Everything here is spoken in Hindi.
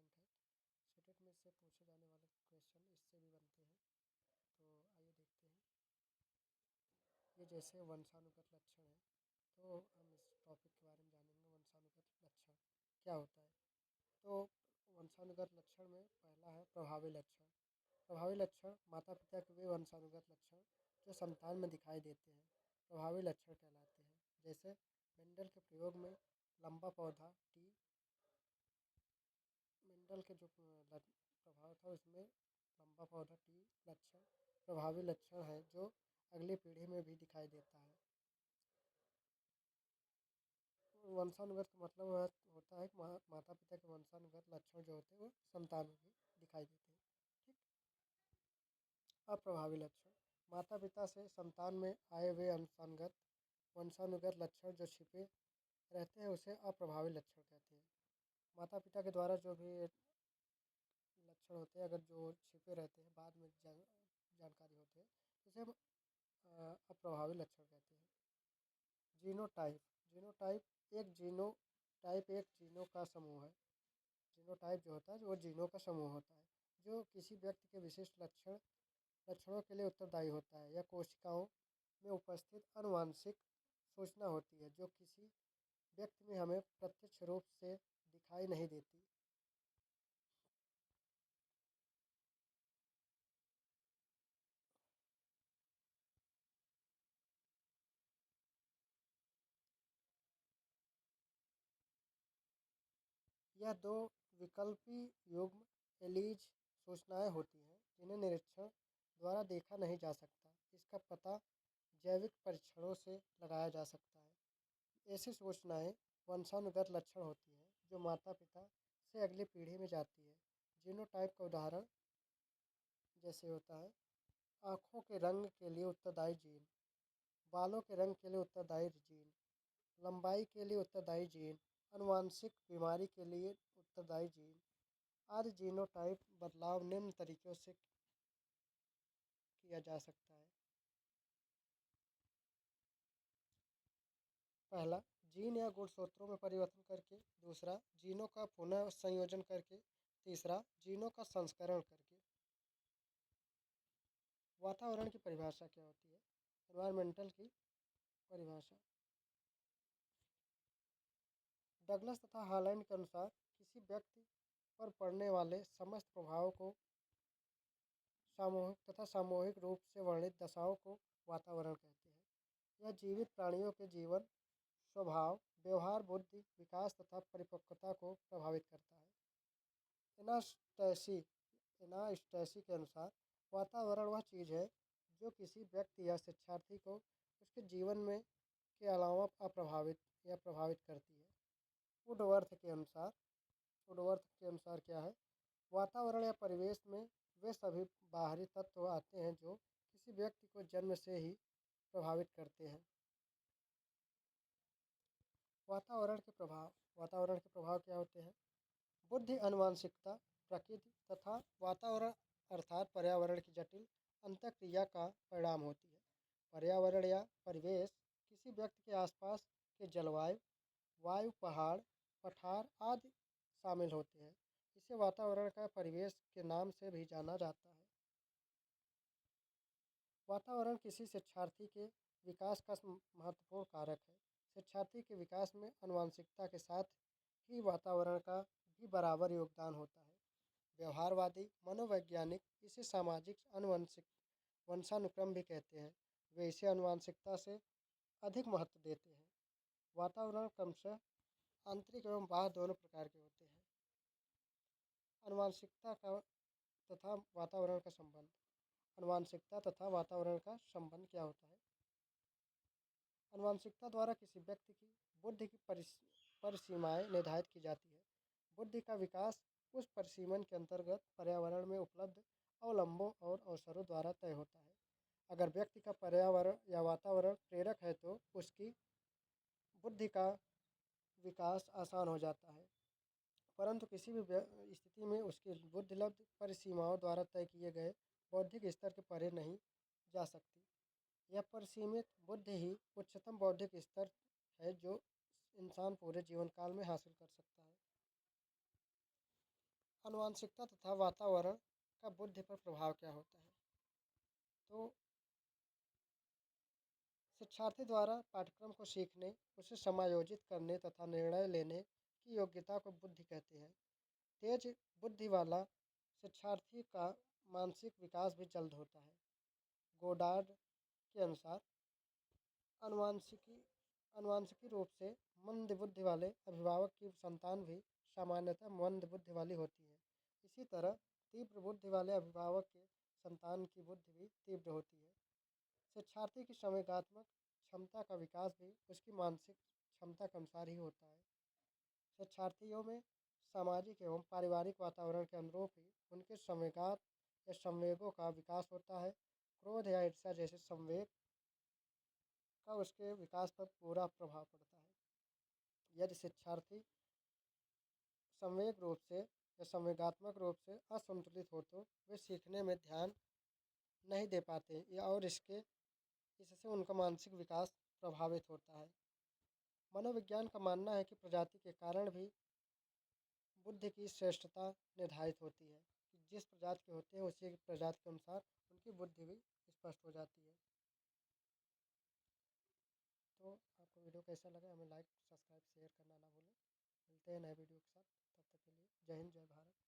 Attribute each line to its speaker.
Speaker 1: इंपॉर्टेंट है। सीटेट में से पूछे जाने वाले क्वेश्चन इससे भी बनते हैं। तो आइए देखते हैं। ये जैसे वंशानुगत लक्षण है, तो हम इस टॉपिक के बारे में जानेंगे। वंशानुगत लक्षण क्या होता है? तो वंशानुगत लक्षण में पहला है प्रभावी लक्षण। प्रभावी लक्षण माता पिता के वे वंशानुगत लक्षण जो संतान में दिखाई देते हैं प्रभावी लक्षण कहलाते हैं। जैसे मेंडल के प्रयोग में लंबा पौधा टी, मेंडल के जो प्रभाव था उसमें लंबा पौधा टी लक्षण प्रभावी लक्षण है जो अगली पीढ़ी में भी दिखाई देता है। वंशानुगत का मतलब होता है कि माता पिता के वंशानुगत लक्षण जो होते हैं वो संतान में भी दिखाई देते हैं। ठीक। अप्रभावी लक्षण माता पिता से संतान में आए हुए वंशानुगत लक्षण जो छिपे रहते हैं उसे अप्रभावी लक्षण कहते हैं। माता पिता के द्वारा जो भी लक्षण होते हैं अगर जो छिपे रहते हैं बाद में जानकारी होते हैं उसे हम अप्रभावी लक्षण कहते हैं। जीनोटाइप जीनोटाइप एक जीनों का समूह है। जीनोटाइप जो होता है वो जीनों का समूह होता है जो किसी व्यक्ति के विशिष्ट लक्षणों के लिए उत्तरदायी होता है। यह कोशिकाओं में उपस्थित आनुवंशिक सूचना होती है जो किसी व्यक्ति में हमें प्रत्यक्ष रूप से दिखाई नहीं देती। यह दो विकल्पी युग्म एलीज सूचनाएं होती हैं जिन्हें निरीक्षण द्वारा देखा नहीं जा सकता। इसका पता जैविक परीक्षणों से लगाया जा सकता है। ऐसी सूचनाएं वंशानुगत लक्षण होती हैं जो माता पिता से अगली पीढ़ी में जाती है। जीनोटाइप का उदाहरण जैसे होता है आँखों के रंग के लिए उत्तरदायी जीन, बालों के रंग के लिए उत्तरदायी जीन, लंबाई के लिए उत्तरदायी जीन, आनुवंशिक बीमारी के लिए उत्तरदायी जीन आदि। जीनोटाइप बदलाव निम्न तरीकों से किया जा सकता है। पहला, जीन या गुणसूत्रों में परिवर्तन करके। दूसरा, जीनों का पुनः संयोजन करके। तीसरा, जीनों का संस्करण करके। वातावरण की परिभाषा क्या होती है? एनवायरमेंटल की परिभाषा डगलस तथा हॉलैंड के अनुसार किसी व्यक्ति पर पड़ने वाले समस्त प्रभावों को सामूहिक रूप से वर्णित दशाओं को वातावरण कहते हैं। यह जीवित प्राणियों के जीवन, स्वभाव, व्यवहार, बुद्धि, विकास तथा परिपक्वता को प्रभावित करता है। एनास्टैसी एनास्टैसी के अनुसार वातावरण वह चीज़ है जो किसी व्यक्ति या शिक्षार्थी को उसके जीवन में के अलावा प्रभावित करती है। वुडवर्थ के अनुसार क्या है? वातावरण या परिवेश में वे सभी बाहरी तत्व आते हैं जो किसी व्यक्ति को जन्म से ही प्रभावित करते हैं। वातावरण के प्रभाव क्या होते हैं? बुद्धि, आनुवंशिकता, प्रकृति तथा वातावरण अर्थात पर्यावरण की जटिल अंतःक्रिया का परिणाम होती है। पर्यावरण या परिवेश किसी व्यक्ति के आसपास के जलवायु, वायु, पहाड़, पठार आदि शामिल होते हैं। इसे वातावरण का परिवेश के नाम से भी जाना जाता है। वातावरण किसी शिक्षार्थी के विकास का महत्वपूर्ण कारक है। शिक्षार्थी के विकास में आनुवंशिकता के साथ ही वातावरण का भी बराबर योगदान होता है। व्यवहारवादी मनोवैज्ञानिक इसे सामाजिक आनुवंशिक वंशानुक्रम भी कहते हैं। वे इसे आनुवंशिकता से अधिक महत्व देते हैं। वातावरण क्रमशः आंतरिक एवं बाह्य दोनों प्रकार के होते हैं। आनुवंशिकता का तथा वातावरण का संबंध। आनुवंशिकता तथा वातावरण का संबंध क्या होता है? आनुवंशिकता द्वारा किसी व्यक्ति की बुद्धि की परिसीमाएं निर्धारित की जाती है। बुद्धि का विकास उस परिसीमन के अंतर्गत पर्यावरण में उपलब्ध अवलंबों और अवसरों द्वारा तय होता है। अगर व्यक्ति का पर्यावरण या वातावरण प्रेरक है तो उसकी बुद्धि का विकास आसान हो जाता है, परंतु किसी भी स्थिति में उसकी बुद्धिलब्ध परिसीमाओं द्वारा तय किए गए बौद्धिक स्तर के परे नहीं जा सकती। यह परिसीमित बुद्धि ही उच्चतम बौद्धिक स्तर है जो इंसान पूरे जीवन काल में हासिल कर सकता है। आनुवंशिकता तथा वातावरण का बुद्धि पर प्रभाव क्या होता है। तो शिक्षार्थी द्वारा पाठ्यक्रम को सीखने, उसे समायोजित करने तथा निर्णय लेने की योग्यता को बुद्धि कहते हैं। तेज बुद्धि वाला शिक्षार्थी का मानसिक विकास भी जल्द होता है। गोडार्ड के अनुसार आनुवांशिकी आनुवांशिकी रूप से मंद बुद्धि वाले अभिभावक की संतान भी सामान्यतः मंद बुद्धि वाली होती है। इसी तरह तीव्र बुद्धि वाले अभिभावक के संतान की बुद्धि भी तीव्र होती है। शिक्षार्थी की संवेगात्मक क्षमता का विकास भी उसकी मानसिक क्षमता के अनुसार ही होता है। शिक्षार्थियों में सामाजिक एवं पारिवारिक वातावरण के अनुरूप ही उनके संवेगात या संवेगों का विकास होता है। क्रोध या ईर्ष्या जैसे संवेग का उसके विकास पर पूरा प्रभाव पड़ता है। यदि शिक्षार्थी संवेग रूप से या संवेगात्मक रूप से असंतुलित हो तो वे सीखने में ध्यान नहीं दे पाते या और इससे उनका मानसिक विकास प्रभावित होता है। मनोविज्ञान का मानना है कि प्रजाति के कारण भी बुद्धि की श्रेष्ठता निर्धारित होती है कि जिस प्रजाति के होते हैं उसी प्रजाति के अनुसार उनकी बुद्धि भी स्पष्ट हो जाती है। तो आपको वीडियो कैसा लगा हमें लाइक सब्सक्राइब शेयर करना ना भूलें। मिलते हैं नए वीडियो के साथ, तब तक के लिए जय हिंद जय भारत।